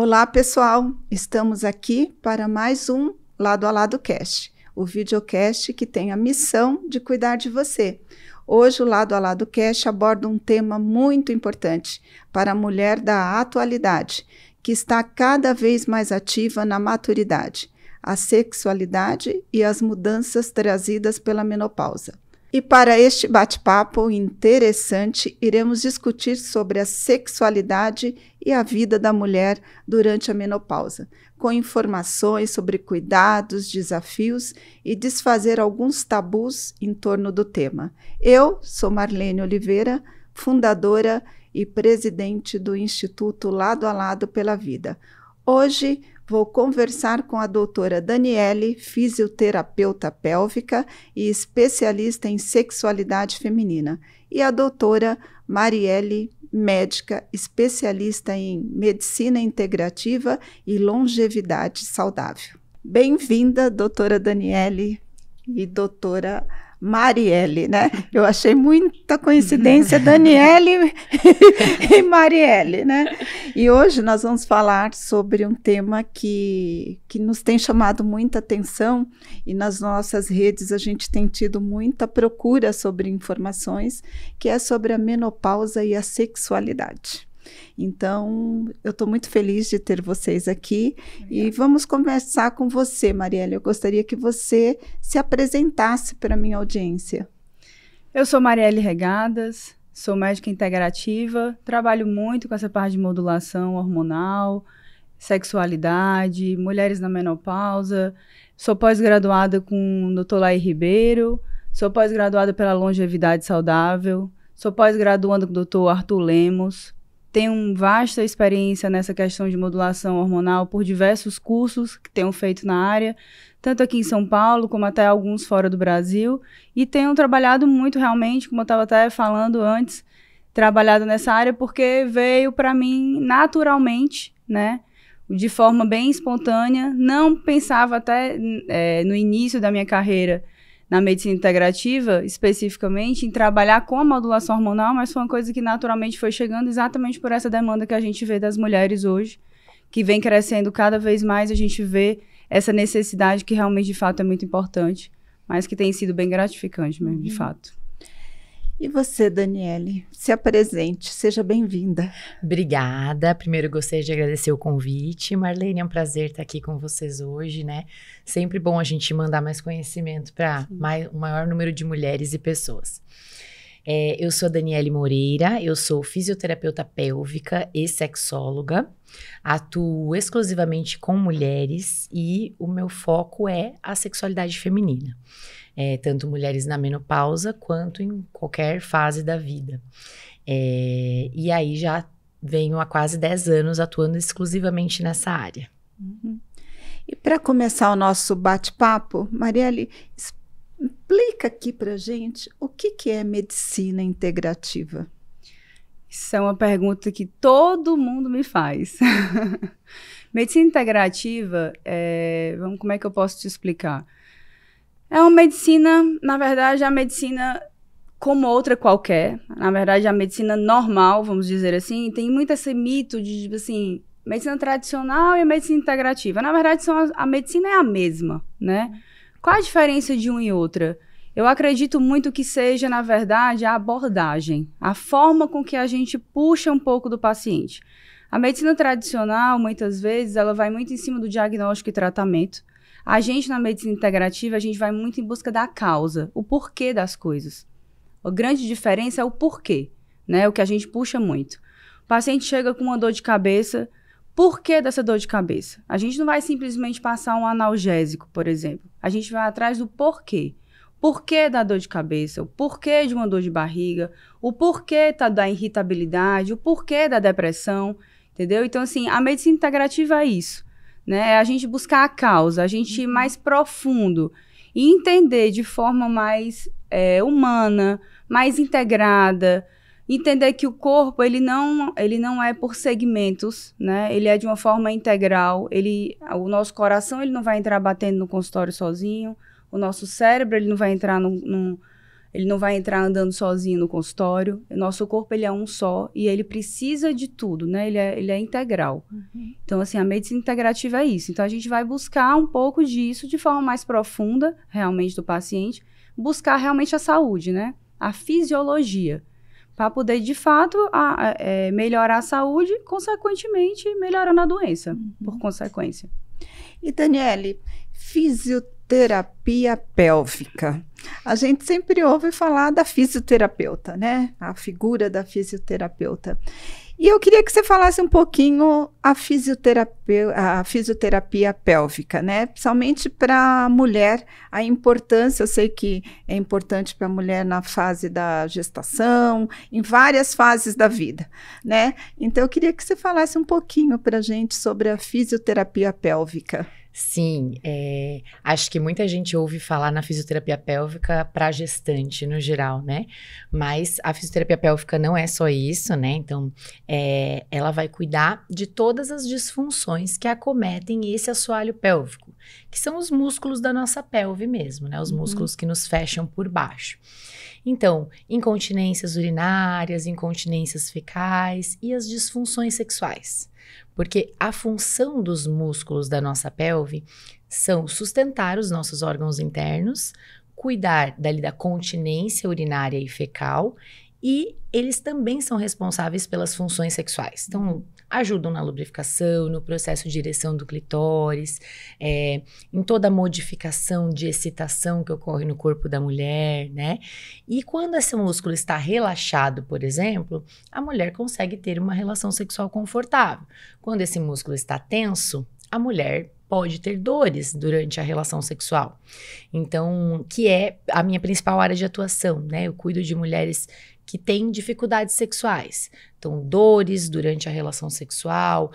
Olá, pessoal! Estamos aqui para mais um Lado a Lado Cast, o videocast que tem a missão de cuidar de você. Hoje o Lado a Lado Cast aborda um tema muito importante para a mulher da atualidade, que está cada vez mais ativa na maturidade, a sexualidade e as mudanças trazidas pela menopausa. E para este bate-papo interessante, iremos discutir sobre a sexualidade e a vida da mulher durante a menopausa, com informações sobre cuidados, desafios e desfazer alguns tabus em torno do tema. Eu sou Marlene Oliveira, fundadora e presidente do Instituto Lado a Lado pela Vida. Hoje vou conversar com a doutora Daniele, fisioterapeuta pélvica e especialista em sexualidade feminina, e a doutora Marielle, médica, especialista em medicina integrativa e longevidade saudável. Bem-vinda, doutora Daniele e doutora Marielle, né? Eu achei muita coincidência, Daniele e Marielle, né? E hoje nós vamos falar sobre um tema que nos tem chamado muita atenção, e nas nossas redes a gente tem tido muita procura sobre informações, que é sobre a menopausa e a sexualidade. Então, eu estou muito feliz de ter vocês aqui. E vamos conversar com você, Marielle. Eu gostaria que você se apresentasse para a minha audiência. Eu sou Marielle Regadas, sou médica integrativa, trabalho muito com essa parte de modulação hormonal, sexualidade, mulheres na menopausa, sou pós-graduada com o Dr. Laí Ribeiro, sou pós-graduada pela longevidade saudável, sou pós-graduanda com o Dr. Arthur Lemos. Tenho vasta experiência nessa questão de modulação hormonal por diversos cursos que tenho feito na área, tanto aqui em São Paulo como até alguns fora do Brasil, e tenho trabalhado muito realmente, como eu estava até falando antes, trabalhado nessa área porque veio para mim naturalmente, né, de forma bem espontânea. Não pensava até no início da minha carreira na medicina integrativa, especificamente, em trabalhar com a modulação hormonal, mas foi uma coisa que naturalmente foi chegando exatamente por essa demanda que a gente vê das mulheres hoje, que vem crescendo cada vez mais. A gente vê essa necessidade que realmente, de fato, é muito importante, mas que tem sido bem gratificante mesmo, de fato. E você, Daniele, se apresente, seja bem-vinda. Obrigada. Primeiro, gostaria de agradecer o convite. Marlene, é um prazer estar aqui com vocês hoje, né? Sempre bom a gente mandar mais conhecimento para um maior número de mulheres e pessoas. Eu sou a Daniele Moreira, eu sou fisioterapeuta pélvica e sexóloga, atuo exclusivamente com mulheres e o meu foco é a sexualidade feminina. Tanto mulheres na menopausa quanto em qualquer fase da vida. E aí já venho há quase 10 anos atuando exclusivamente nessa área. Uhum. E para começar o nosso bate-papo, Marielle, explica aqui para a gente o que é medicina integrativa. Isso é uma pergunta que todo mundo me faz. Medicina integrativa, como é que eu posso te explicar? É uma medicina, na verdade, a medicina como outra qualquer. Na verdade, a medicina normal, vamos dizer assim, tem muito esse mito de, tipo assim, medicina tradicional e a medicina integrativa. Na verdade, a medicina é a mesma, né? Qual a diferença de uma e outra? Eu acredito muito que seja, na verdade, a abordagem, a forma com que a gente puxa um pouco do paciente. A medicina tradicional, muitas vezes, ela vai muito em cima do diagnóstico e tratamento. A gente, na medicina integrativa, a gente vai muito em busca da causa, o porquê das coisas. A grande diferença é o porquê, né? O que a gente puxa muito. O paciente chega com uma dor de cabeça, por que dessa dor de cabeça? A gente não vai simplesmente passar um analgésico, por exemplo. A gente vai atrás do porquê. Porquê da dor de cabeça, o porquê de uma dor de barriga, o porquê da irritabilidade, o porquê da depressão, entendeu? Então, assim, a medicina integrativa é isso. Né? É a gente buscar a causa, a gente ir mais profundo e entender de forma mais humana, mais integrada, entender que o corpo ele não é por segmentos, né? Ele é de uma forma integral. O nosso coração ele não vai entrar batendo no consultório sozinho, o nosso cérebro ele não vai entrar Ele não vai entrar andando sozinho no consultório. Nosso corpo, ele é um só e ele precisa de tudo, né? Ele é integral. Então, assim, a medicina integrativa é isso. Então, a gente vai buscar um pouco disso de forma mais profunda, realmente, do paciente. Buscar realmente a saúde, né? A fisiologia. Para poder, de fato, melhorar a saúde, consequentemente, melhorando a doença, por consequência. E, Daniele, fisioterapia pélvica. A gente sempre ouve falar da fisioterapeuta, né? A figura da fisioterapeuta. E eu queria que você falasse um pouquinho a fisioterapia pélvica, né? Principalmente para a mulher, a importância, eu sei que é importante para a mulher na fase da gestação, em várias fases da vida, né? Então, eu queria que você falasse um pouquinho para a gente sobre a fisioterapia pélvica. Sim, acho que muita gente ouve falar na fisioterapia pélvica para gestante no geral, né? Mas a fisioterapia pélvica não é só isso, né? Então, ela vai cuidar de todas as disfunções que acometem esse assoalho pélvico, que são os músculos da nossa pelve mesmo, né? Os músculos que nos fecham por baixo. Então, incontinências urinárias, incontinências fecais e as disfunções sexuais. Porque a função dos músculos da nossa pelve são sustentar os nossos órgãos internos, cuidar da continência urinária e fecal, e eles também são responsáveis pelas funções sexuais. Então, ajudam na lubrificação, no processo de ereção do clitóris, em toda a modificação de excitação que ocorre no corpo da mulher, né? E quando esse músculo está relaxado, por exemplo, a mulher consegue ter uma relação sexual confortável. Quando esse músculo está tenso, a mulher pode ter dores durante a relação sexual. Então, que é a minha principal área de atuação, né? Eu cuido de mulheres que têm dificuldades sexuais. Então, dores durante a relação sexual,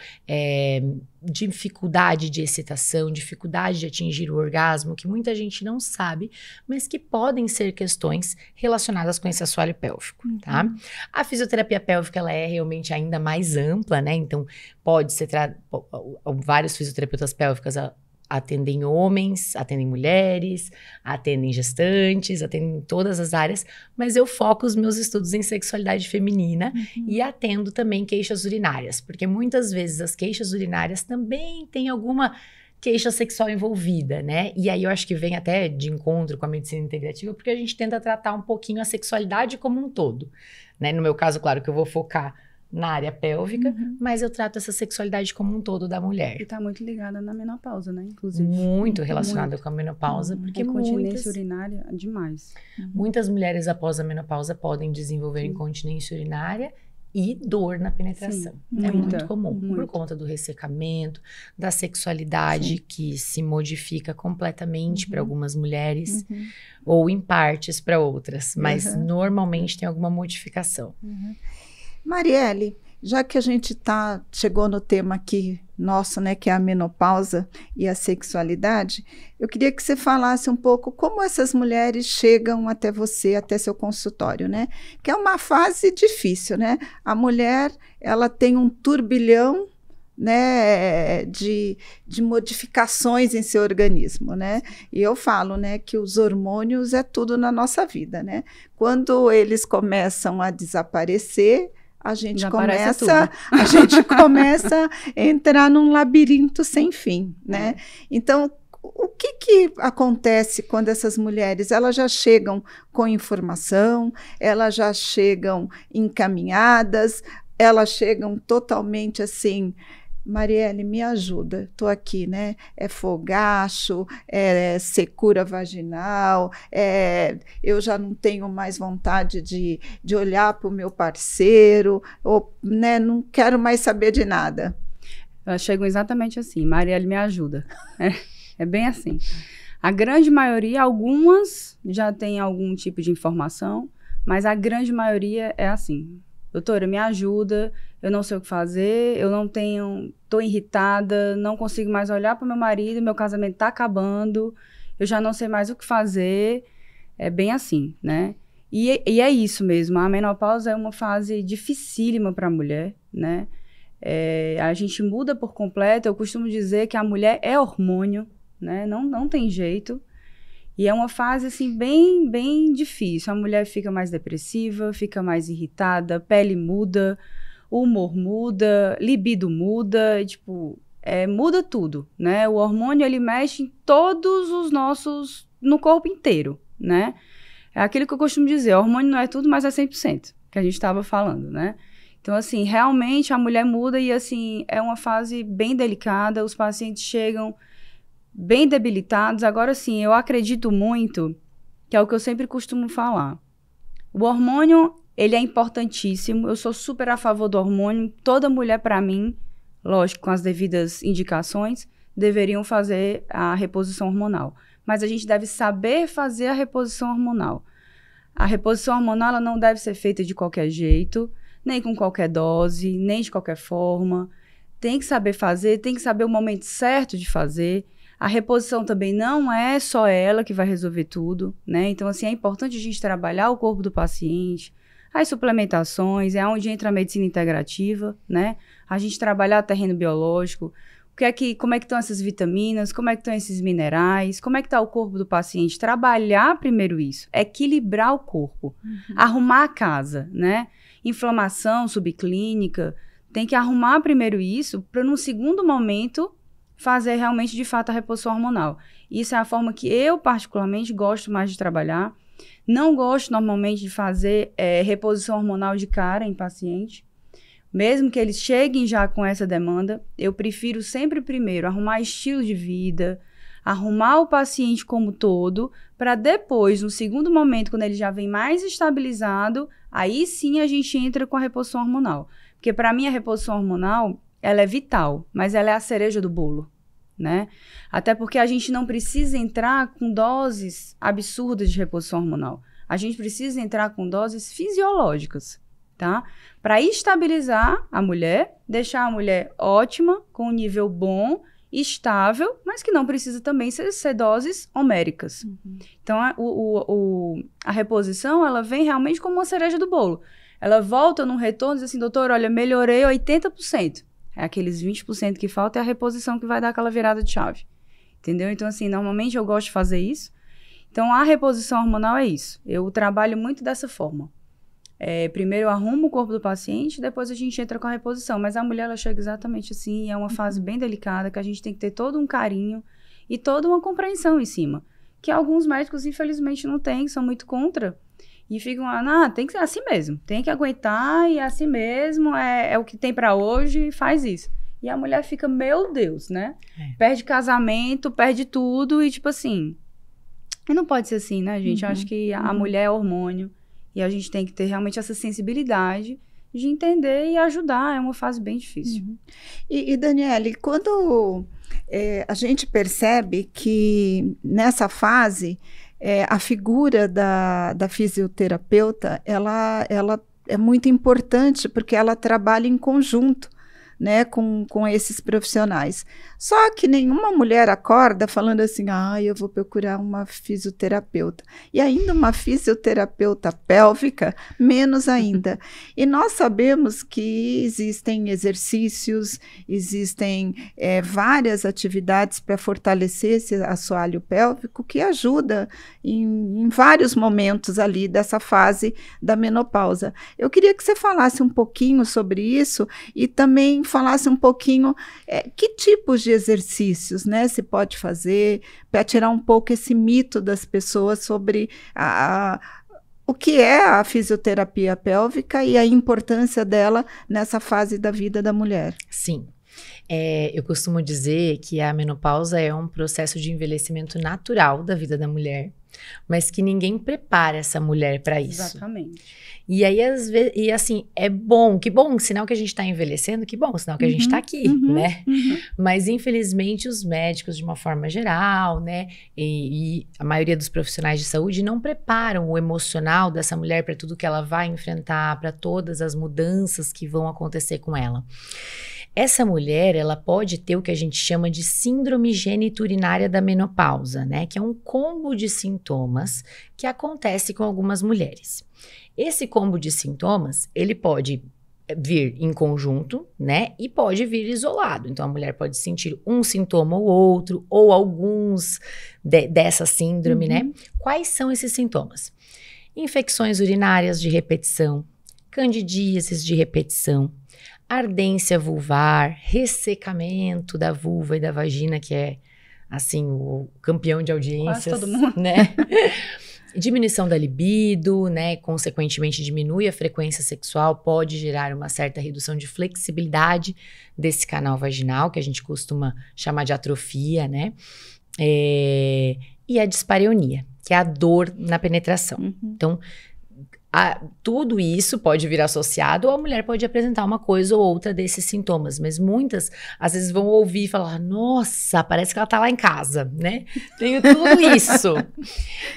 dificuldade de excitação, dificuldade de atingir o orgasmo, que muita gente não sabe, mas que podem ser questões relacionadas com esse assoalho pélvico, tá? A fisioterapia pélvica, ela é realmente ainda mais ampla, né? Então, pode ser... vários fisioterapeutas pélvicas atendem homens, atendem mulheres, atendem gestantes, atendem todas as áreas, mas eu foco os meus estudos em sexualidade feminina e atendo também queixas urinárias, porque muitas vezes as queixas urinárias também têm alguma queixa sexual envolvida, né? E aí eu acho que vem até de encontro com a medicina integrativa, porque a gente tenta tratar um pouquinho a sexualidade como um todo, né? No meu caso, claro que eu vou focar na área pélvica, mas eu trato essa sexualidade como um todo da mulher. E tá muito ligada na menopausa, né? Inclusive. Muito relacionada com a menopausa, porque incontinência urinária, demais. Muitas mulheres após a menopausa podem desenvolver incontinência urinária e dor na penetração. É muito comum, por conta do ressecamento, da sexualidade que se modifica completamente para algumas mulheres, ou em partes para outras, mas normalmente tem alguma modificação. Marielle, já que a gente chegou no tema aqui nosso, né, que é a menopausa e a sexualidade, eu queria que você falasse um pouco como essas mulheres chegam até você, até seu consultório, né? Que é uma fase difícil, né? A mulher, ela tem um turbilhão, né, de modificações em seu organismo, né? E eu falo, né, que os hormônios é tudo na nossa vida, né? Quando eles começam a desaparecer, a gente começa a entrar num labirinto sem fim, né? Então, o que acontece quando essas mulheres, elas já chegam com informação, elas já chegam encaminhadas, elas chegam totalmente assim... Marielle, me ajuda, estou aqui, né? É fogacho, é secura vaginal, eu já não tenho mais vontade de olhar para o meu parceiro, ou, né, não quero mais saber de nada. Elas chegam exatamente assim, Marielle, me ajuda. É bem assim. A grande maioria, algumas já têm algum tipo de informação, mas a grande maioria é assim. Doutora, me ajuda, eu não sei o que fazer, tô irritada, não consigo mais olhar para o meu marido, meu casamento está acabando, eu já não sei mais o que fazer, é bem assim, né? E é isso mesmo, a menopausa é uma fase dificílima para a mulher, né? A gente muda por completo, eu costumo dizer que a mulher é hormônio, né? Não tem jeito. E é uma fase, assim, bem, bem difícil. A mulher fica mais depressiva, fica mais irritada, pele muda, o humor muda, libido muda, tipo, muda tudo, né? O hormônio, ele mexe em todos os nossos, no corpo inteiro, né? É aquilo que eu costumo dizer, o hormônio não é tudo, mas é 100%, que a gente estava falando, né? Então, assim, realmente a mulher muda e, assim, é uma fase bem delicada, os pacientes chegam bem debilitados. Agora, sim, eu acredito muito, que é o que eu sempre costumo falar. O hormônio, ele é importantíssimo, eu sou super a favor do hormônio. Toda mulher, para mim, lógico, com as devidas indicações, deveriam fazer a reposição hormonal. Mas a gente deve saber fazer a reposição hormonal. A reposição hormonal, ela não deve ser feita de qualquer jeito, nem com qualquer dose, nem de qualquer forma. Tem que saber fazer, tem que saber o momento certo de fazer. A reposição também não é só ela que vai resolver tudo, né? Então, assim, é importante a gente trabalhar o corpo do paciente, as suplementações, é onde entra a medicina integrativa, né? A gente trabalhar o terreno biológico, como é que estão essas vitaminas, como é que estão esses minerais, como é que está o corpo do paciente. Trabalhar primeiro isso, equilibrar o corpo, arrumar a casa, né? Inflamação subclínica, tem que arrumar primeiro isso para, num segundo momento, fazer realmente, de fato, a reposição hormonal. Isso é a forma que eu, particularmente, gosto mais de trabalhar. Não gosto, normalmente, de fazer reposição hormonal de cara em paciente. Mesmo que eles cheguem já com essa demanda, eu prefiro sempre, primeiro, arrumar estilo de vida, arrumar o paciente como todo, para depois, no segundo momento, quando ele já vem mais estabilizado, aí sim a gente entra com a reposição hormonal. Porque, para mim, a reposição hormonal, ela é vital, mas ela é a cereja do bolo, né? Até porque a gente não precisa entrar com doses absurdas de reposição hormonal. A gente precisa entrar com doses fisiológicas, tá? Para estabilizar a mulher, deixar a mulher ótima, com um nível bom, estável, mas que não precisa também ser doses homéricas. Então, a reposição, ela vem realmente como uma cereja do bolo. Ela volta num retorno e diz assim, doutor, olha, melhorei 80%. É aqueles 20% que falta, é a reposição que vai dar aquela virada de chave. Entendeu? Então, assim, normalmente eu gosto de fazer isso. Então, a reposição hormonal é isso. Eu trabalho muito dessa forma. Primeiro eu arrumo o corpo do paciente, depois a gente entra com a reposição. Mas a mulher, ela chega exatamente assim, é uma fase bem delicada, que a gente tem que ter todo um carinho e toda uma compreensão em cima. Que alguns médicos, infelizmente, não têm, são muito contra. E ficam, tem que ser assim mesmo, tem que aguentar e é assim mesmo, é o que tem pra hoje, faz isso. E a mulher fica, meu Deus, né? Perde casamento, perde tudo e tipo assim, e não pode ser assim, né, gente? Eu acho que a mulher é hormônio e a gente tem que ter realmente essa sensibilidade de entender e ajudar, é uma fase bem difícil. E Daniele, quando a gente percebe que nessa fase, a figura da fisioterapeuta, ela é muito importante porque ela trabalha em conjunto, né, com esses profissionais. Só que nenhuma mulher acorda falando assim, eu vou procurar uma fisioterapeuta. E ainda uma fisioterapeuta pélvica, menos ainda. E nós sabemos que existem exercícios, existem várias atividades para fortalecer esse assoalho pélvico que ajuda em vários momentos ali dessa fase da menopausa. Eu queria que você falasse um pouquinho sobre isso e também falasse um pouquinho que tipos de exercícios, né, se pode fazer para tirar um pouco esse mito das pessoas sobre o que é a fisioterapia pélvica e a importância dela nessa fase da vida da mulher. Sim. Eu costumo dizer que a menopausa é um processo de envelhecimento natural da vida da mulher, mas que ninguém prepara essa mulher para isso. Exatamente. E aí, às vezes, e assim, que bom, sinal que a gente tá envelhecendo, que bom, sinal que a gente tá aqui, né? Mas, infelizmente, os médicos, de uma forma geral, né, e a maioria dos profissionais de saúde não preparam o emocional dessa mulher para tudo que ela vai enfrentar, para todas as mudanças que vão acontecer com ela. Essa mulher, ela pode ter o que a gente chama de síndrome geniturinária da menopausa, né? Que é um combo de sintomas que acontece com algumas mulheres. Esse combo de sintomas, ele pode vir em conjunto, né? E pode vir isolado. Então, a mulher pode sentir um sintoma ou outro, ou alguns dessa síndrome, né? Quais são esses sintomas? Infecções urinárias de repetição, candidíases de repetição, ardência vulvar, ressecamento da vulva e da vagina, que é, assim, o campeão de audiências. Quase todo mundo. Né? Diminuição da libido, né? Consequentemente, diminui a frequência sexual, pode gerar uma certa redução de flexibilidade desse canal vaginal, que a gente costuma chamar de atrofia, né? E a dispareunia, que é a dor na penetração. Então, tudo isso pode vir associado, ou a mulher pode apresentar uma coisa ou outra desses sintomas, mas muitas, às vezes, vão ouvir e falar, nossa, parece que ela tá lá em casa, né? Tenho tudo isso.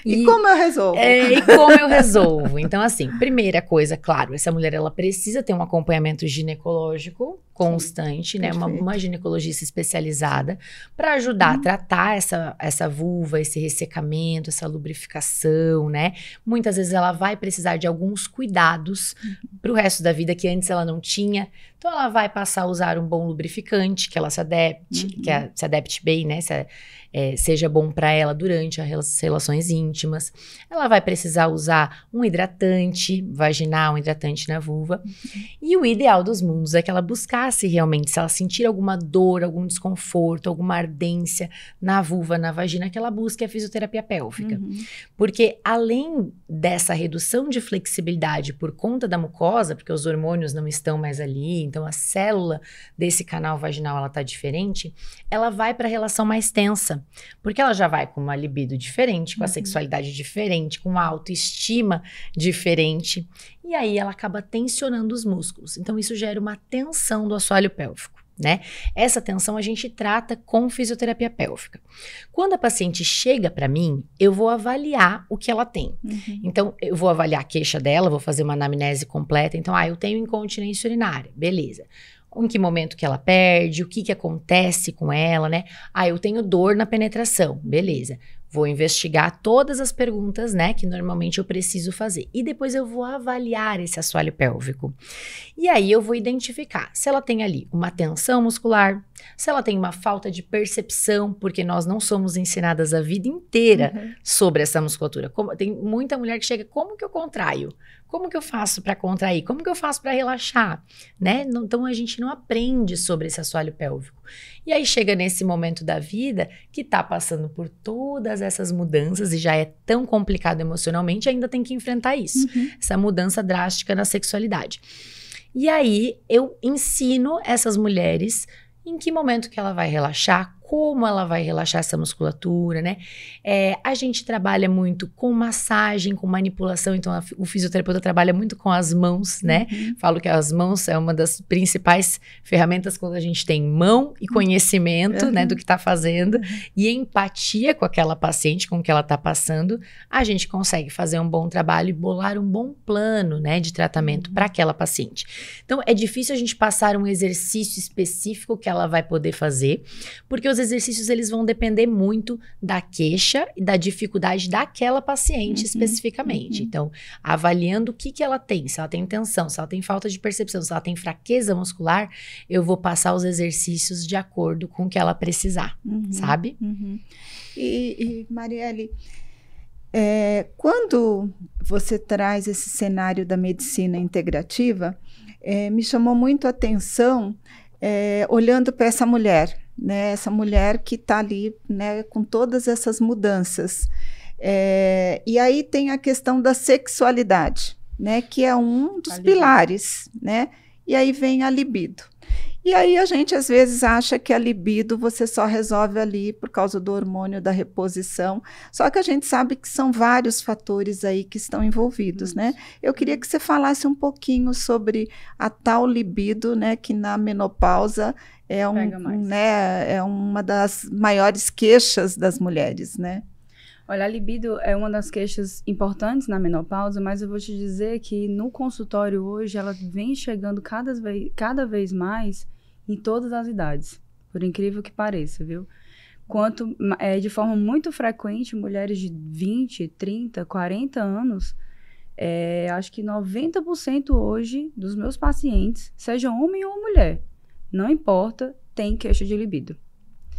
E como eu resolvo? E como eu resolvo? Então, assim, primeira coisa, claro, essa mulher, ela precisa ter um acompanhamento ginecológico constante, né? Uma ginecologista especializada para ajudar a tratar essa vulva, esse ressecamento, essa lubrificação, né? Muitas vezes ela vai precisar de alguns cuidados para o resto da vida que antes ela não tinha. Então, ela vai passar a usar um bom lubrificante, que ela se adapte, se adapte bem, né? Seja bom para ela durante as relações íntimas. Ela vai precisar usar um hidratante vaginal, um hidratante na vulva. E o ideal dos mundos é que ela buscasse realmente, se ela sentir alguma dor, algum desconforto, alguma ardência na vulva, na vagina, que ela busque a fisioterapia pélvica. Porque além dessa redução de flexibilidade por conta da mucosa, porque os hormônios não estão mais ali, então a célula desse canal vaginal ela tá diferente, ela vai para a relação mais tensa. Porque ela já vai com uma libido diferente, com a sexualidade diferente, com uma autoestima diferente. E aí ela acaba tensionando os músculos. Então isso gera uma tensão do assoalho pélvico, né? Essa tensão a gente trata com fisioterapia pélvica. Quando a paciente chega para mim, eu vou avaliar o que ela tem. Então eu vou avaliar a queixa dela, vou fazer uma anamnese completa. Então, eu tenho incontinência urinária, beleza. Em que momento que ela perde, o que acontece com ela, né? Eu tenho dor na penetração, beleza. Vou investigar todas as perguntas, né, que normalmente eu preciso fazer. E depois eu vou avaliar esse assoalho pélvico. E aí eu vou identificar se ela tem ali uma tensão muscular, se ela tem uma falta de percepção, porque nós não somos ensinadas a vida inteira sobre essa musculatura. Tem muita mulher que chega, como que eu contraio? Como que eu faço para contrair? Como que eu faço para relaxar? Né? Então, a gente não aprende sobre esse assoalho pélvico. E aí chega nesse momento da vida que tá passando por todas essas mudanças e já é tão complicado emocionalmente, ainda tem que enfrentar isso. Essa mudança drástica na sexualidade. E aí, eu ensino essas mulheres em que momento que ela vai relaxar, como ela vai relaxar essa musculatura, né? A gente trabalha muito com massagem, com manipulação, então o fisioterapeuta trabalha muito com as mãos, né? Falo que as mãos é uma das principais ferramentas quando a gente tem mão e conhecimento, né, do que tá fazendo e empatia com aquela paciente, com o que ela tá passando, a gente consegue fazer um bom trabalho e bolar um bom plano, né, de tratamento para aquela paciente. Então, é difícil a gente passar um exercício específico que ela vai poder fazer, porque os exercícios eles vão depender muito da queixa e da dificuldade daquela paciente especificamente. Então, avaliando o que ela tem, se ela tem tensão, se ela tem falta de percepção, se ela tem fraqueza muscular, eu vou passar os exercícios de acordo com o que ela precisar, sabe? E Marielle, quando você traz esse cenário da medicina integrativa, me chamou muito a atenção olhando para essa mulher, né? Essa mulher que está ali, né, com todas essas mudanças. E aí tem a questão da sexualidade, né, que é um dos pilares, né? E aí vem a libido. E aí a gente às vezes acha que a libido você só resolve ali por causa do hormônio da reposição, só que a gente sabe que são vários fatores aí que estão envolvidos, né? Eu queria que você falasse um pouquinho sobre a tal libido, né, que na menopausa é uma das maiores queixas das mulheres, né? Olha, a libido é uma das queixas importantes na menopausa, mas eu vou te dizer que no consultório hoje ela vem chegando cada vez mais em todas as idades, por incrível que pareça, viu? De forma muito frequente, mulheres de 20, 30, 40 anos acho que 90% hoje dos meus pacientes, seja homem ou mulher, não importa, tem queixa de libido.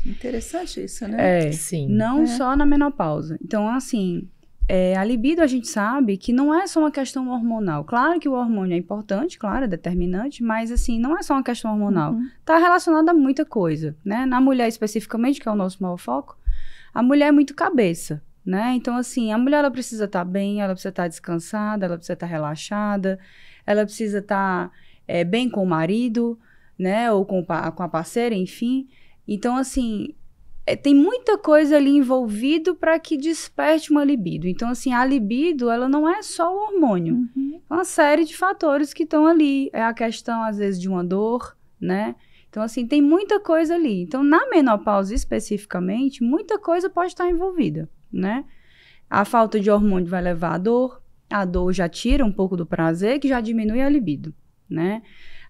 Interessante isso, né? Sim. Não só na menopausa. Então, assim, a libido a gente sabe que não é só uma questão hormonal. Claro que o hormônio é importante, claro, é determinante, mas assim, não é só uma questão hormonal. Está relacionado a muita coisa, né? Na mulher especificamente, que é o nosso maior foco, a mulher é muito cabeça, né? Então, assim, a mulher ela precisa estar bem, ela precisa estar descansada, ela precisa estar relaxada, ela precisa estar bem com o marido, né? Ou com a parceira, enfim. Então, assim, tem muita coisa ali envolvido para que desperte uma libido. Então, assim, a libido, ela não é só o hormônio. É uma série de fatores que estão ali. É a questão, às vezes, de uma dor, né? Então, assim, tem muita coisa ali. Então, na menopausa especificamente, muita coisa pode estar envolvida, né? A falta de hormônio vai levar à dor. A dor já tira um pouco do prazer, que já diminui a libido, né?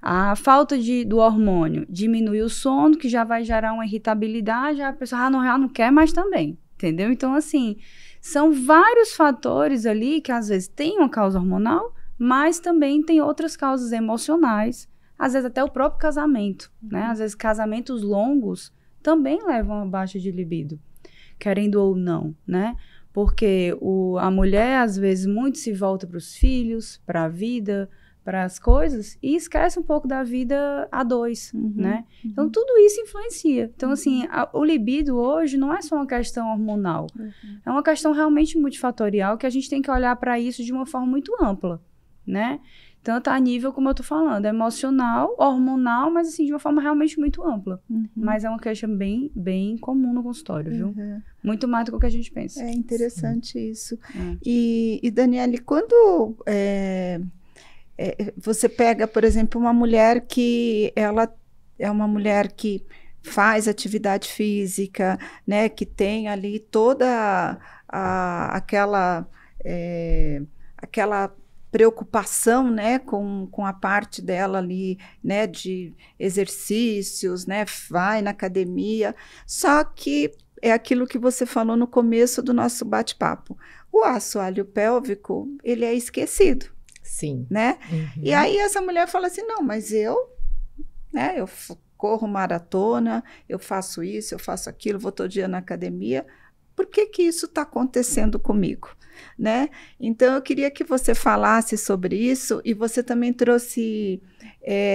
A falta do hormônio diminui o sono, que já vai gerar uma irritabilidade, a pessoa já não quer mais também, entendeu? Então, assim, são vários fatores ali que às vezes tem uma causa hormonal, mas também tem outras causas emocionais, às vezes até o próprio casamento, né? Às vezes casamentos longos também levam a baixa de libido, querendo ou não, né? Porque a mulher, às vezes, muito se volta para os filhos, para a vida, para as coisas, e esquece um pouco da vida a dois, né? Então, tudo isso influencia. Então, assim, o libido hoje não é só uma questão hormonal. É uma questão realmente multifatorial que a gente tem que olhar para isso de uma forma muito ampla, né? Tanto a nível, como eu tô falando, emocional, hormonal, mas, assim, de uma forma realmente muito ampla. Mas é uma queixa bem, bem comum no consultório, viu? Muito mais do que a gente pensa. É interessante isso. E Daniele, quando... você pega, por exemplo, uma mulher que ela é uma mulher que faz atividade física, né, que tem ali toda aquela preocupação, né, com a parte dela ali, né, de exercícios, né, vai na academia, só que é aquilo que você falou no começo do nosso bate-papo. O assoalho pélvico, ele é esquecido. Sim. Né? E aí essa mulher fala assim, não, mas eu corro maratona, eu faço isso, eu faço aquilo, vou todo dia na academia, por que isso está acontecendo comigo? Né? Então, eu queria que você falasse sobre isso, e você também trouxe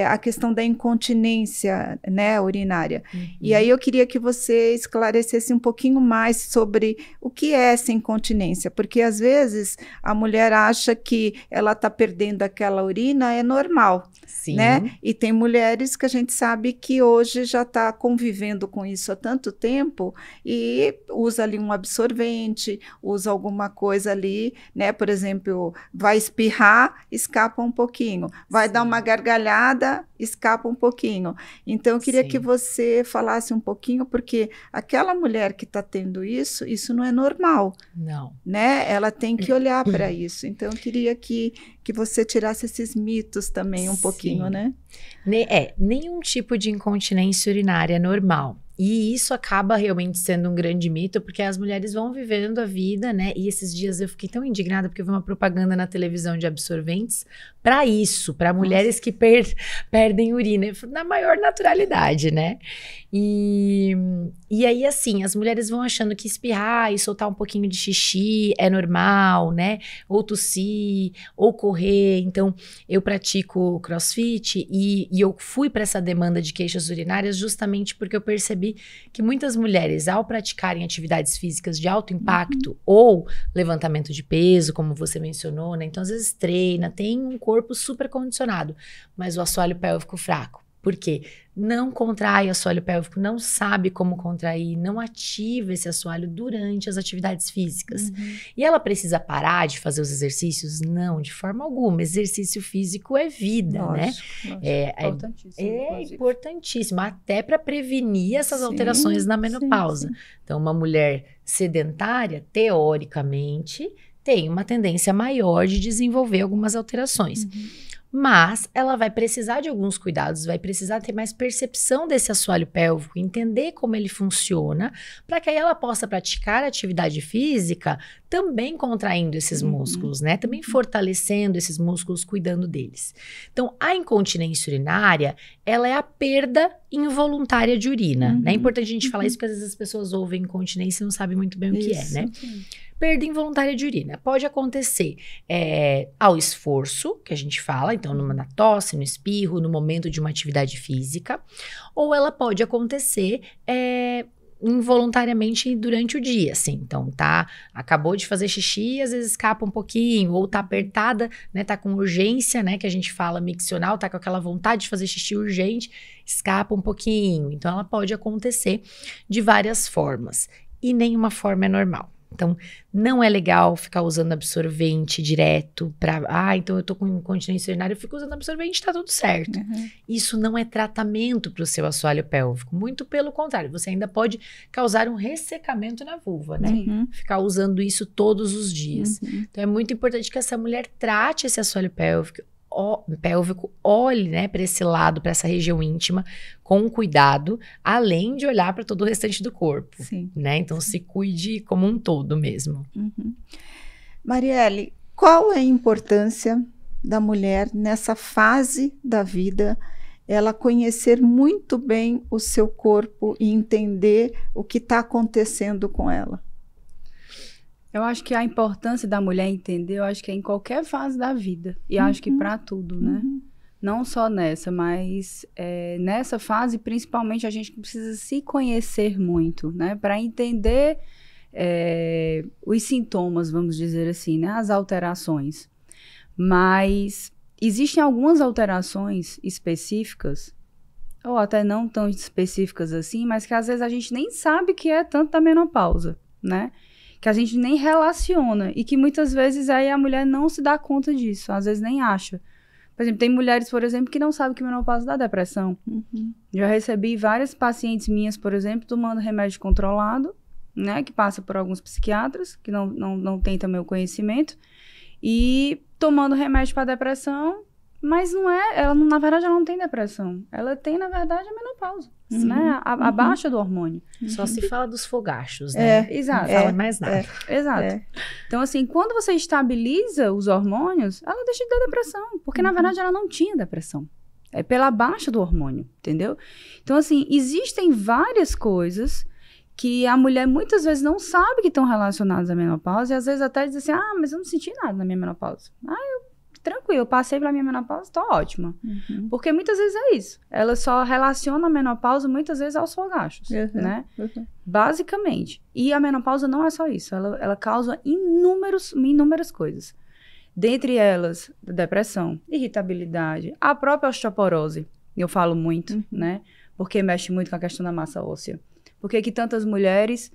a questão da incontinência, né, urinária. E aí eu queria que você esclarecesse um pouquinho mais sobre o que é essa incontinência, porque às vezes a mulher acha que ela está perdendo aquela urina, é normal. Sim. Né? E tem mulheres que a gente sabe que hoje já está convivendo com isso há tanto tempo e usa ali um absorvente, usa alguma coisa ali, né? Por exemplo, vai espirrar, escapa um pouquinho, vai dar uma gargalhada, escapa um pouquinho. Então, eu queria que você falasse um pouquinho, porque aquela mulher que está tendo isso não é normal. Não. Né? Ela tem que olhar para isso. Então, eu queria que você tirasse esses mitos também um pouquinho, né? Nenhum tipo de incontinência urinária é normal. E isso acaba realmente sendo um grande mito, porque as mulheres vão vivendo a vida, né? E esses dias eu fiquei tão indignada, porque eu vi uma propaganda na televisão de absorventes para isso, para mulheres que perdem urina, na maior naturalidade, né? E aí, assim, as mulheres vão achando que espirrar e soltar um pouquinho de xixi é normal, né? Ou tossir, ou correr. Então, eu pratico crossfit e eu fui para essa demanda de queixas urinárias justamente porque eu percebi que muitas mulheres, ao praticarem atividades físicas de alto impacto ou levantamento de peso, como você mencionou, né? Então, às vezes treina, tem um corpo super condicionado, mas o assoalho pélvico fraco. Por quê? Não contrai assoalho pélvico, não sabe como contrair, não ativa esse assoalho durante as atividades físicas. E ela precisa parar de fazer os exercícios? Não, de forma alguma. Exercício físico é vida, lógico, né? Importantíssimo. É importantíssimo, até para prevenir essas alterações na menopausa. Então, uma mulher sedentária, teoricamente, tem uma tendência maior de desenvolver algumas alterações. Mas ela vai precisar de alguns cuidados, vai precisar ter mais percepção desse assoalho pélvico, entender como ele funciona, para que aí ela possa praticar atividade física também contraindo esses músculos, né? Também fortalecendo esses músculos, cuidando deles. Então, a incontinência urinária, ela é a perda involuntária de urina, né? É importante a gente falar isso, porque às vezes as pessoas ouvem incontinência e não sabem muito bem o que é, né? Perda involuntária de urina pode acontecer ao esforço, que a gente fala, então na tosse, no espirro, no momento de uma atividade física, ou ela pode acontecer involuntariamente durante o dia, assim. Então, acabou de fazer xixi, às vezes escapa um pouquinho, ou tá apertada, né, tá com urgência, né, que a gente fala miccional, tá com aquela vontade de fazer xixi urgente, escapa um pouquinho. Então, ela pode acontecer de várias formas, e nenhuma forma é normal. Então, não é legal ficar usando absorvente direto então eu tô com incontinência urinária, eu fico usando absorvente, tá tudo certo. Isso não é tratamento para o seu assoalho pélvico, muito pelo contrário, você ainda pode causar um ressecamento na vulva, né? Ficar usando isso todos os dias. Então, é muito importante que essa mulher trate esse assoalho pélvico, olhe, né, para esse lado, para essa região íntima, com cuidado, além de olhar para todo o restante do corpo, né? Então, se cuide como um todo mesmo. Marielle, qual é a importância da mulher nessa fase da vida, ela conhecer muito bem o seu corpo e entender o que está acontecendo com ela? Eu acho que a importância da mulher entender, eu acho que é em qualquer fase da vida. E acho que para tudo, né? Não só nessa, mas nessa fase, principalmente, a gente precisa se conhecer muito, né? Para entender os sintomas, vamos dizer assim, né? As alterações. Mas existem algumas alterações específicas, ou até não tão específicas assim, mas que às vezes a gente nem sabe que é tanto da menopausa, né? Que a gente nem relaciona e que muitas vezes aí a mulher não se dá conta disso, às vezes nem acha. Por exemplo, tem mulheres, por exemplo, que não sabem que menopausa dá depressão. Já recebi várias pacientes minhas, por exemplo, tomando remédio controlado, né, que passa por alguns psiquiatras, que não tem também o conhecimento, e tomando remédio para depressão, mas na verdade ela não tem depressão, ela tem, na verdade, a menopausa. Né? A baixa do hormônio. Só se fala dos fogachos, né? Exato. Não fala mais nada. Exato. Então, assim, quando você estabiliza os hormônios, ela deixa de ter depressão, porque, na verdade, ela não tinha depressão. É pela baixa do hormônio, entendeu? Então, assim, existem várias coisas que a mulher muitas vezes não sabe que estão relacionadas à menopausa, e às vezes até diz assim, mas eu não senti nada na minha menopausa. Tranquilo, eu passei pela minha menopausa, tô ótima. Porque muitas vezes é isso. Ela só relaciona a menopausa muitas vezes aos fogachos, né? Basicamente. E a menopausa não é só isso. Ela causa inúmeras coisas. Dentre elas, depressão, irritabilidade, a própria osteoporose. Eu falo muito, né? Porque mexe muito com a questão da massa óssea. Por que tantas mulheres...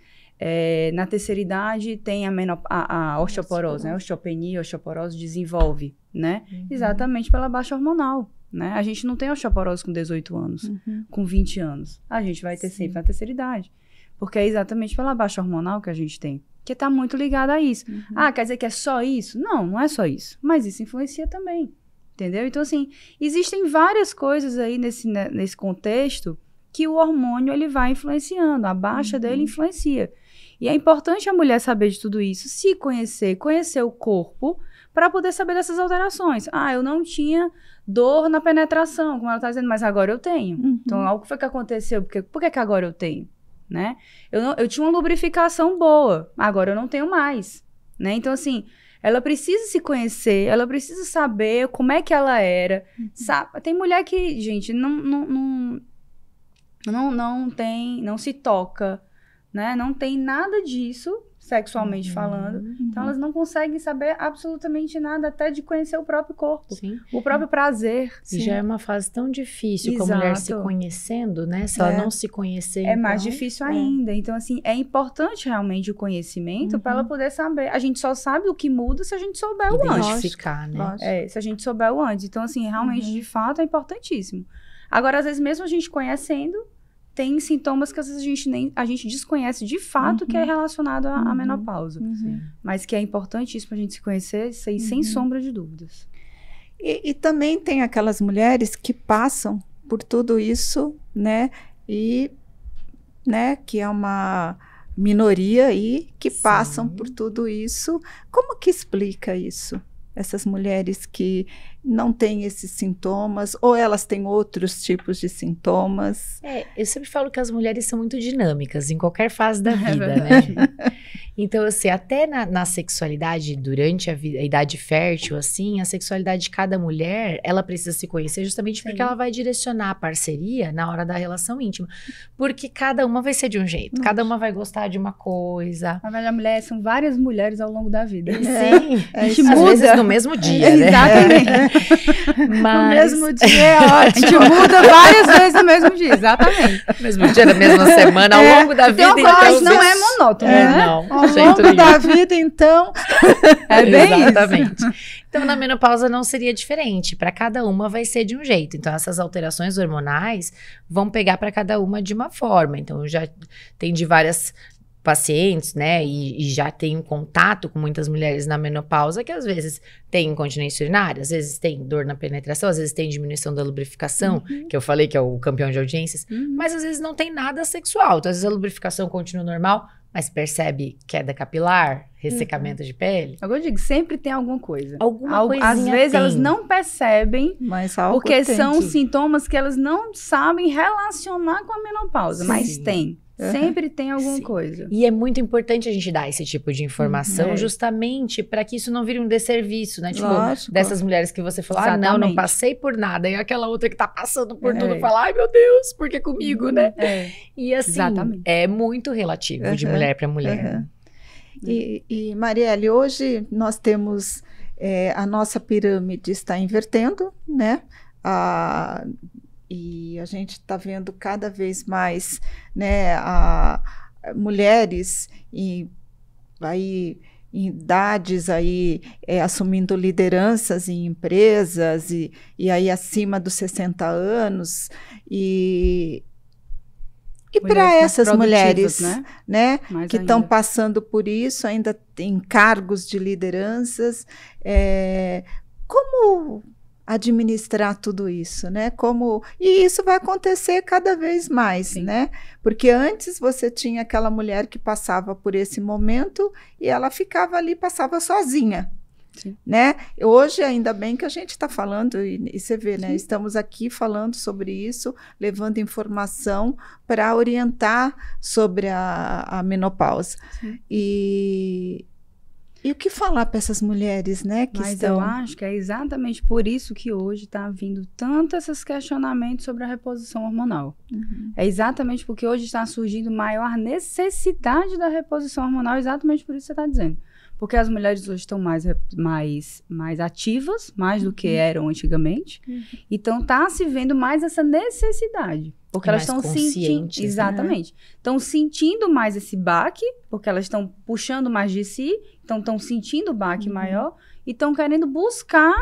na terceira idade tem a osteoporose, né? A osteopenia, a osteoporose desenvolve, né? Exatamente pela baixa hormonal, né? A gente não tem osteoporose com 18 anos, com 20 anos. A gente vai ter sempre na terceira idade. Porque é exatamente pela baixa hormonal que a gente tem. Que está muito ligada a isso. Quer dizer que é só isso? Não, não é só isso. Mas isso influencia também, entendeu? Então, assim, existem várias coisas aí nesse contexto que o hormônio, ele vai influenciando. A baixa dele influencia. E é importante a mulher saber de tudo isso, se conhecer o corpo, para poder saber dessas alterações. Eu não tinha dor na penetração, como ela está dizendo, mas agora eu tenho. Então, algo foi que aconteceu, por que agora eu tenho? Né? Eu tinha uma lubrificação boa, agora eu não tenho mais. Né? Então, assim, ela precisa se conhecer, ela precisa saber como é que ela era. Sabe? Tem mulher que, gente, não se toca, né? Não tem nada disso, sexualmente falando. Então, elas não conseguem saber absolutamente nada, até de conhecer o próprio corpo. O próprio prazer. E já é uma fase tão difícil com a mulher se conhecendo, né? Se ela não se conhecer, é mais difícil ainda. Então, assim, é importante realmente o conhecimento para ela poder saber. A gente só sabe o que muda se a gente souber o antes. Identificar, né? Se a gente souber o antes. Então, assim, realmente, de fato, é importantíssimo. Agora, às vezes, mesmo a gente conhecendo, tem sintomas que às vezes a gente desconhece de fato que é relacionado à menopausa. Mas que é importantíssimo pra gente se conhecer, isso aí, sem sombra de dúvidas. E também tem aquelas mulheres que passam por tudo isso, né? E, né, que é uma minoria aí que Sim. passam por tudo isso. Como que explica isso? Essas mulheres que não têm esses sintomas, ou elas têm outros tipos de sintomas? Eu sempre falo que as mulheres são muito dinâmicas em qualquer fase da vida, verdade. né? Então, assim, até na sexualidade, durante a idade fértil, assim, a sexualidade de cada mulher, ela precisa se conhecer justamente porque ela vai direcionar a parceria na hora da relação íntima. Porque cada uma vai ser de um jeito, cada uma vai gostar de uma coisa. A velha mulher são várias mulheres ao longo da vida. Sim, É às isso mesmo. vezes no mesmo dia, né? Exatamente. No Mas, mesmo dia é A ótimo. gente muda várias vezes no mesmo dia, exatamente. no mesmo dia, na mesma semana, ao longo da vida. Então, mas não é vezes- monótono, É, né? não, Ao de jeito longo da nenhum. vida, então, É bem Exatamente. Então, na menopausa não seria diferente. Para cada uma vai ser de um jeito. Então, essas alterações hormonais vão pegar para cada uma de uma forma. Então, eu já atendi várias pacientes, né? E já tenho contato com muitas mulheres na menopausa que às vezes tem incontinência urinária, às vezes tem dor na penetração, às vezes tem diminuição da lubrificação, que eu falei que é o campeão de audiências, mas às vezes não tem nada sexual. Então, às vezes a lubrificação continua normal, mas percebe queda capilar, ressecamento de pele. Eu digo, sempre tem alguma coisa. Alguma coisinha Às vezes tem. elas não percebem, mas algo porque tem são que- sintomas que elas não sabem relacionar com a menopausa, mas Sim. tem. Uhum. Sempre tem alguma Sim. coisa. E é muito importante a gente dar esse tipo de informação, É. justamente para que isso não vire um desserviço, né? Tipo, Lógico. dessas mulheres que você falou, não Exatamente. passei por nada. E aquela outra que tá passando por É. tudo fala, ai meu Deus, por que comigo, né? É. E assim, Exatamente. é muito relativo de Uhum. mulher para mulher. Uhum. E Marielle, hoje nós temos a nossa pirâmide está invertendo, né? E a gente está vendo cada vez mais, né, mulheres aí em idades aí assumindo lideranças em empresas e aí acima dos 60 anos e para Mulheres mais essas produtivas, mulheres, né, Mais que estão ainda. passando por isso, ainda tem cargos de lideranças, como administrar tudo isso, né? E isso vai acontecer cada vez mais, Sim. né? Porque antes você tinha aquela mulher que passava por esse momento e ela ficava ali, passava sozinha. Sim. Né? Hoje, ainda bem que a gente está falando, e você vê, né? Sim. Estamos aqui falando sobre isso, levando informação para orientar sobre a menopausa. Sim. E o que falar para essas mulheres, né? Que Mas estão... eu acho que é exatamente por isso que hoje está vindo tanto esses questionamentos sobre a reposição hormonal. Uhum. É exatamente porque hoje está surgindo maior necessidade da reposição hormonal, exatamente por isso que você está dizendo. Porque as mulheres hoje estão mais ativas, mais do que eram antigamente. Então, está se vendo mais essa necessidade. Porque E elas mais estão conscientes, sentindo... né? Exatamente. Estão sentindo mais esse baque, porque elas estão puxando mais de si, então estão sentindo o baque maior e estão querendo buscar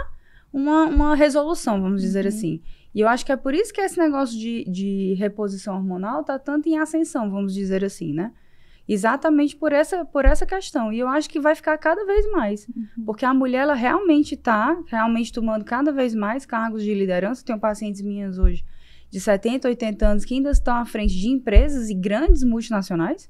uma resolução, vamos dizer assim. E eu acho que é por isso que esse negócio de reposição hormonal está tanto em ascensão, vamos dizer assim, né? Exatamente por essa questão. E eu acho que vai ficar cada vez mais. Porque a mulher, ela realmente está tomando cada vez mais cargos de liderança. Tenho pacientes minhas hoje de 70, 80 anos que ainda estão à frente de empresas e grandes multinacionais.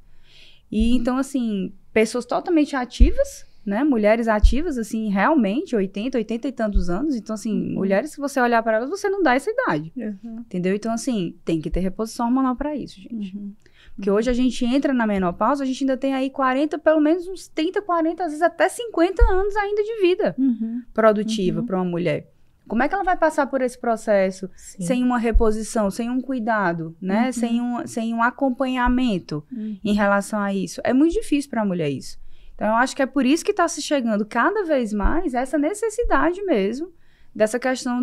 E então, assim, pessoas totalmente ativas, né? Mulheres ativas, assim, realmente, 80 e tantos anos. Então, assim, mulheres que você olhar para elas, você não dá essa idade. Uhum. Entendeu? Então, assim, tem que ter reposição hormonal para isso, gente. Uhum. Porque hoje a gente entra na menopausa, a gente ainda tem aí 40, pelo menos uns 30, 40, às vezes até 50 anos ainda de vida Uhum. produtiva para uma mulher. Como é que ela vai passar por esse processo Sim. sem uma reposição, sem um cuidado, né? Sem um acompanhamento em relação a isso? É muito difícil para a mulher isso. Então, eu acho que é por isso que está se chegando cada vez mais essa necessidade mesmo, dessa questão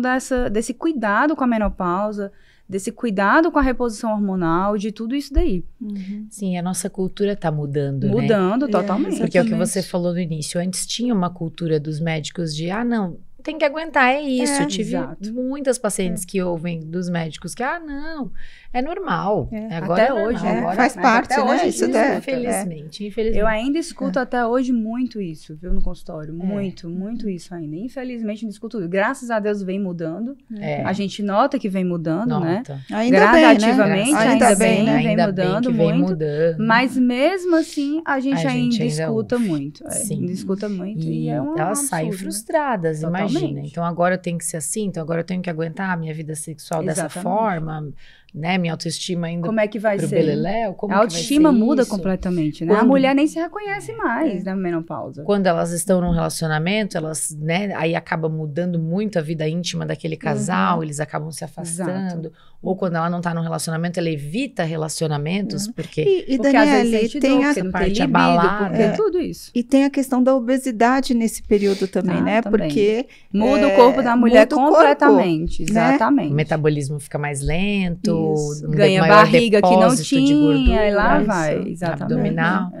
desse cuidado com a menopausa, desse cuidado com a reposição hormonal, de tudo isso daí. Uhum. Sim, a nossa cultura está mudando, né? Mudando totalmente. Porque é o que Exatamente. você falou no início. Antes tinha uma cultura dos médicos de, não, tem que aguentar, é isso. Eu tive exato. muitas pacientes que ouvem dos médicos que, não, é normal. Agora até é normal, hoje, agora, faz parte, até né? hoje Isso infelizmente. Eu ainda escuto até hoje muito isso, viu, no consultório. Muito isso ainda. Infelizmente, não escuto. Graças a Deus vem mudando. A gente nota que vem mudando, né? Ainda gradativamente, bem, né? ainda bem, né? vem mudando muito. Mas mesmo assim, a gente ainda escuta muito. Ainda escuta muito. E é uma elas saem frustradas, imagina. Então agora eu tenho que ser assim, então agora eu tenho que aguentar a minha vida sexual dessa forma, né? Minha autoestima ainda. Como é que vai pro ser? Beleléu, como a autoestima muda isso? Completamente, né? A mulher nem se reconhece mais na menopausa. Quando elas estão num relacionamento, elas, né, aí acaba mudando muito a vida íntima daquele casal, eles acabam se afastando. Ou quando ela não tá num relacionamento, ela evita relacionamentos, porque Daniele, tem a parte abalada, porque tudo isso. E tem a questão da obesidade nesse período também, né? Também. Porque muda o corpo da mulher completamente, corpo, exatamente. Né? O metabolismo fica mais lento, ganha barriga que não tinha, e lá vai, exatamente. Abdominal.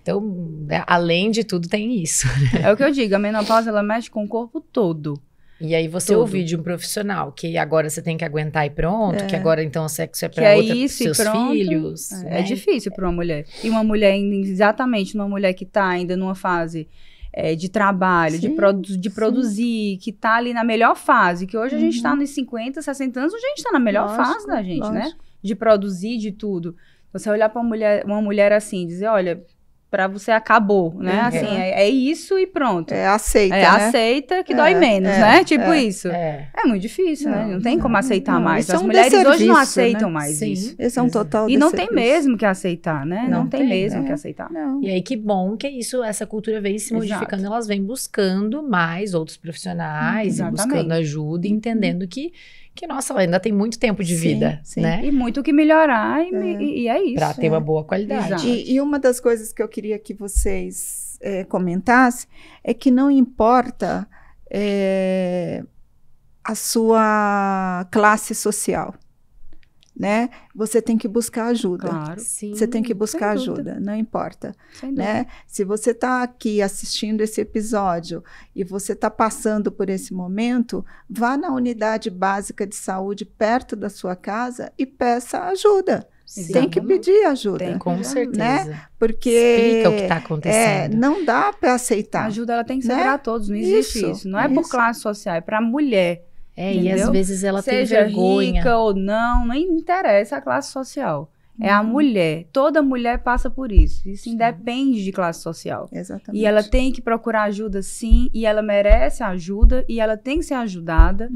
Então, além de tudo, tem isso. É o que eu digo, a menopausa, ela mexe com o corpo todo. E aí você ouvir de um profissional que agora você tem que aguentar e pronto, que agora então o sexo é para seus filhos. É difícil para uma mulher. E uma mulher, exatamente, uma mulher que tá ainda numa fase de trabalho, de produzir, que tá ali na melhor fase, que hoje a gente tá nos 50, 60 anos, a gente tá na melhor fase da gente, né? De produzir, de tudo. Você olhar para uma mulher assim, dizer, olha, para você acabou, né? Assim, é isso e pronto. Aceita, né? Aceita que dói menos, né? Tipo isso. É muito difícil, né? Não tem como aceitar mais. As mulheres hoje não aceitam mais isso. Esse é um total E não tem mesmo que aceitar, né? Não tem mesmo que aceitar. E aí que bom que isso, essa cultura vem se modificando, elas vêm buscando mais outros profissionais, e buscando ajuda e entendendo que nossa, ainda tem muito tempo de vida, né? E muito que melhorar, e é isso. Pra ter uma boa qualidade. E uma das coisas que eu queria que vocês comentassem é que não importa a sua classe social, né? Você tem que buscar ajuda. Claro. Você tem que buscar ajuda, não importa. Né? Se você está aqui assistindo esse episódio e você está passando por esse momento, vá na unidade básica de saúde perto da sua casa e peça ajuda. Tem que pedir ajuda. Com certeza. Né? Porque explica o que está acontecendo. Não dá para aceitar. A ajuda ela tem que ser para todos, não existe isso. Não é por classe social, é para a mulher. E às vezes ela tem Seja vergonha. rica ou não interessa a classe social. É a mulher. Toda mulher passa por isso. Isso independe de classe social. Exatamente. E ela tem que procurar ajuda, sim. E ela merece ajuda. E ela tem que ser ajudada.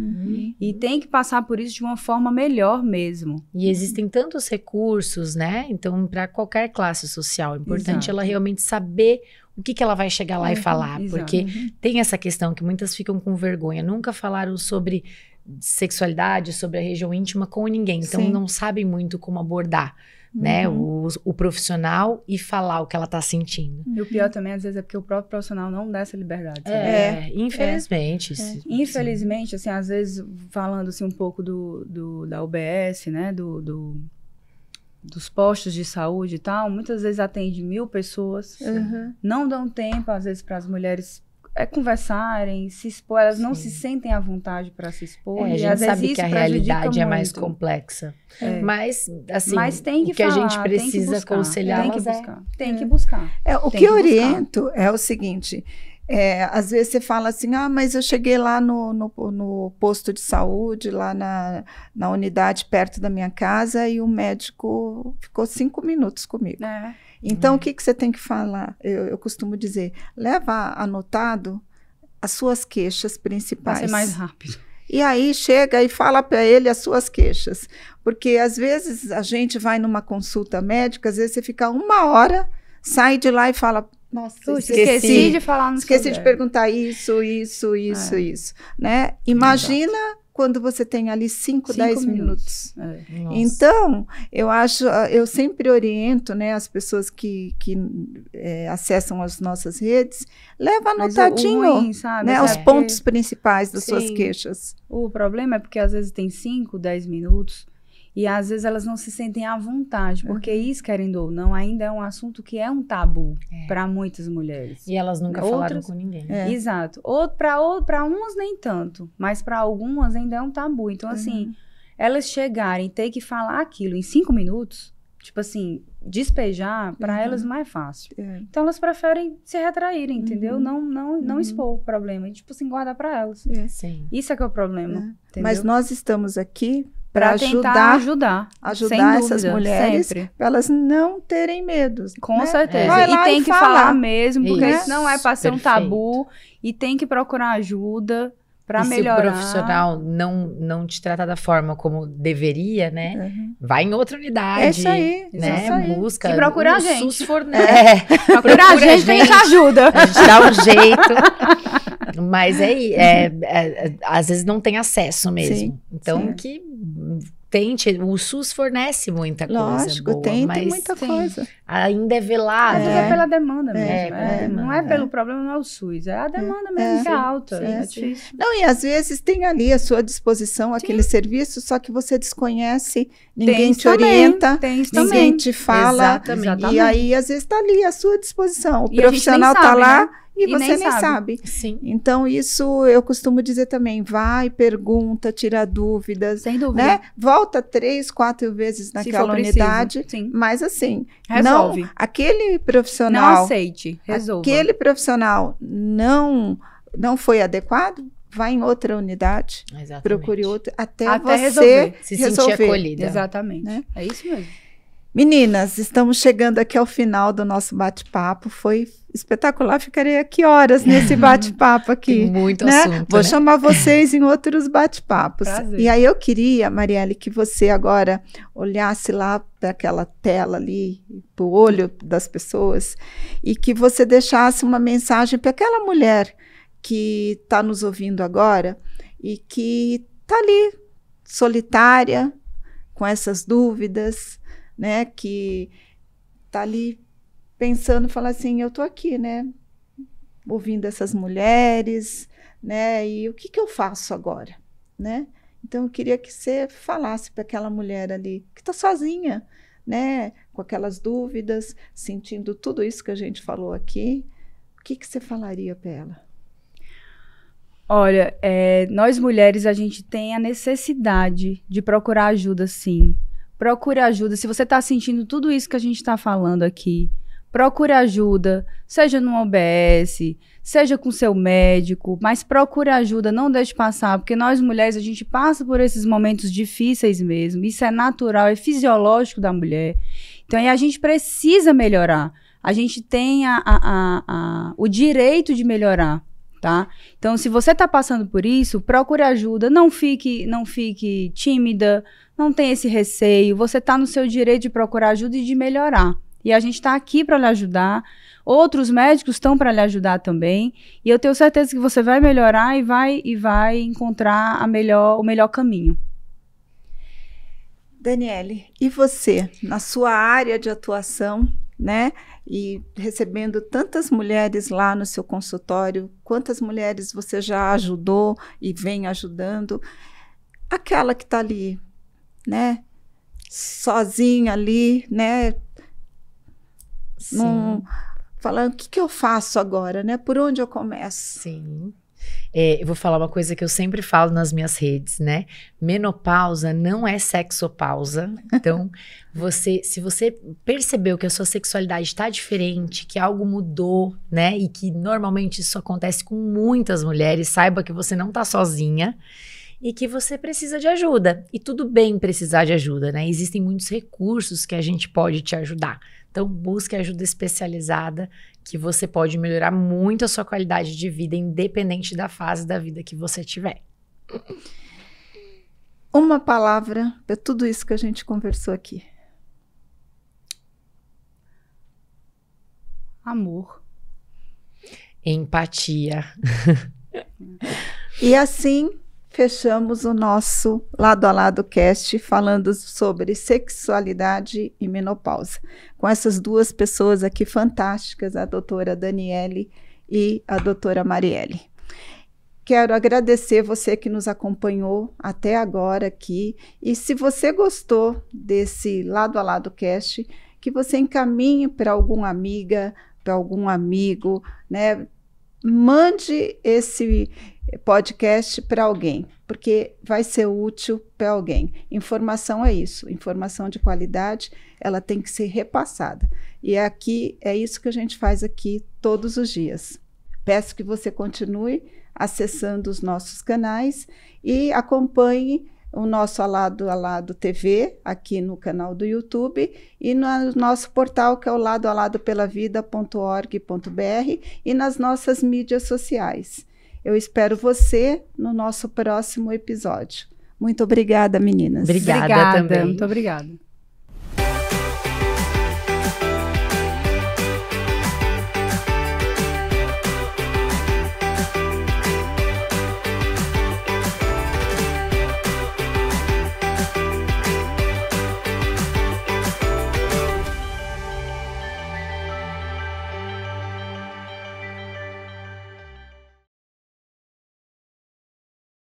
E tem que passar por isso de uma forma melhor mesmo. E existem tantos recursos, né? Então, para qualquer classe social, é importante ela realmente saber o que ela vai chegar lá e falar. Porque tem essa questão que muitas ficam com vergonha. Nunca falaram sobre sexualidade, sobre a região íntima com ninguém. Então, não sabem muito como abordar, né? O profissional e falar o que ela tá sentindo. E o pior também, às vezes, é porque o próprio profissional não dá essa liberdade. Infelizmente. Infelizmente, assim, às vezes, falando assim, um pouco da UBS, né? Dos postos de saúde e tal, muitas vezes atende 1000 pessoas, não dão tempo, às vezes, para as mulheres conversarem, se expor, elas não se sentem à vontade para se expor. A gente sabe que a realidade é mais complexa. Mas, assim, tem que o que falar, a gente precisa aconselhar tem que buscar. O que eu oriento é o seguinte... às vezes você fala assim, mas eu cheguei lá no posto de saúde, lá na unidade perto da minha casa e o médico ficou 5 minutos comigo. Então, o que você tem que falar? Eu costumo dizer, leva anotado as suas queixas principais. Vai ser mais rápido. E aí chega e fala para ele as suas queixas. Porque às vezes a gente vai numa consulta médica, às vezes você fica 1 hora, sai de lá e fala... Nossa, esqueci de falar no esqueci de perguntar isso, né? Imagina quando você tem ali 5, 10 minutos. Então, eu sempre oriento, né, as pessoas que acessam as nossas redes, leva anotadinho, né, os pontos principais das suas queixas. O problema é porque às vezes tem 5, 10 minutos E às vezes elas não se sentem à vontade, porque isso, querendo ou não, ainda é um assunto que é um tabu para muitas mulheres. E elas nunca falaram com ninguém. Exato. Ou para umas nem tanto, mas para algumas ainda é um tabu. Então, assim, elas chegarem e ter que falar aquilo em 5 minutos, tipo assim, despejar, para elas não é fácil. Então, elas preferem se retraírem, entendeu? Não expor o problema. E, tipo assim, guardar para elas. Sim. Isso é que é o problema. Mas nós estamos aqui para ajudar sem essas dúvida, mulheres, sempre. para elas não terem medo. Com certeza. E tem que falar mesmo, porque isso não é para ser um tabu, e tem que procurar ajuda para melhorar. Se o profissional não te tratar da forma como deveria, né? Vai em outra unidade. É isso aí. Né? É isso aí. Busca. E procura a o gente. SUS fornece. Procura a gente ajuda. A gente dá um jeito. Mas às vezes não tem acesso mesmo. Sim, então, que tente. O SUS fornece muita coisa. Lógico, boa, tem mas muita coisa. Ainda é velado. Às vezes é pela demanda mesmo. Demanda. Não é pelo problema, não é o SUS. É a demanda mesmo que é alta. É difícil. Não, e às vezes tem ali à sua disposição aquele serviço, só que você desconhece, ninguém te orienta, ninguém te fala. Exatamente. E aí, às vezes, está ali à sua disposição. O profissional está lá. Né? E você nem sabe. Sim. Então, isso eu costumo dizer também. Vai, pergunta, tira dúvidas. Sem dúvida. Né? Volta 3, 4 vezes naquela unidade. Mas assim, resolve. Não, aquele profissional... Não aceite, resolva. Aquele profissional não foi adequado, vai em outra unidade. Exatamente. Procure outra, até você resolver. Se sentir acolhida. Exatamente. Né? É isso mesmo. Meninas, estamos chegando aqui ao final do nosso bate-papo. Foi espetacular. Ficarei aqui horas nesse bate-papo aqui. Tem muito né? assunto, Vou chamar vocês em outros bate-papos. Prazer. E aí eu queria, Marielle, que você agora olhasse lá para aquela tela ali, para o olho das pessoas, e que você deixasse uma mensagem para aquela mulher que está nos ouvindo agora e que está ali, solitária, com essas dúvidas, né, que tá ali pensando, fala assim, eu tô aqui, né, ouvindo essas mulheres, né, e o que eu faço agora, né? Então eu queria que você falasse para aquela mulher ali que tá sozinha, né, com aquelas dúvidas, sentindo tudo isso que a gente falou aqui, o que você falaria para ela? Olha, nós mulheres, a gente tem a necessidade de procurar ajuda, sim. Procure ajuda. Se você está sentindo tudo isso que a gente está falando aqui, procure ajuda, seja no OBS, seja com seu médico, mas procure ajuda, não deixe passar, porque nós mulheres, a gente passa por esses momentos difíceis mesmo. Isso é natural, é fisiológico da mulher. Então, aí a gente precisa melhorar. A gente tem o direito de melhorar. Tá? Então, se você está passando por isso, procure ajuda, não fique tímida, não tenha esse receio, você está no seu direito de procurar ajuda e de melhorar. E a gente está aqui para lhe ajudar, outros médicos estão para lhe ajudar também, e eu tenho certeza que você vai melhorar e vai encontrar o melhor caminho. Daniele, e você, na sua área de atuação, né? E recebendo tantas mulheres lá no seu consultório, quantas mulheres você já ajudou e vem ajudando? Aquela que está ali, né? Sozinha ali, né? Falando, o que eu faço agora, né? Por onde eu começo? Sim. Eu vou falar uma coisa que eu sempre falo nas minhas redes, né? Menopausa não é sexopausa. Então, se você percebeu que a sua sexualidade está diferente, que algo mudou, né? E que normalmente isso acontece com muitas mulheres, saiba que você não está sozinha e que você precisa de ajuda. E tudo bem precisar de ajuda, né? Existem muitos recursos que a gente pode te ajudar. Então, busque ajuda especializada, que você pode melhorar muito a sua qualidade de vida, independente da fase da vida que você tiver. Uma palavra para tudo isso que a gente conversou aqui. Amor. Empatia. E assim fechamos o nosso Lado a Lado Cast falando sobre sexualidade e menopausa. Com essas duas pessoas aqui fantásticas, a doutora Daniele e a doutora Marielle. quero agradecer você que nos acompanhou até agora aqui. E se você gostou desse Lado a Lado Cast, que você encaminhe para alguma amiga, para algum amigo, né? Mande esse podcast para alguém, porque vai ser útil para alguém. Informação é isso, informação de qualidade, ela tem que ser repassada. E aqui é isso que a gente faz aqui todos os dias. Peço que você continue acessando os nossos canais e acompanhe o nosso Lado a Lado TV aqui no canal do YouTube e no nosso portal, que é o ladoaladopelavida.org.br, e nas nossas mídias sociais. Eu espero você no nosso próximo episódio. Muito obrigada, meninas. Obrigada também. Muito obrigada.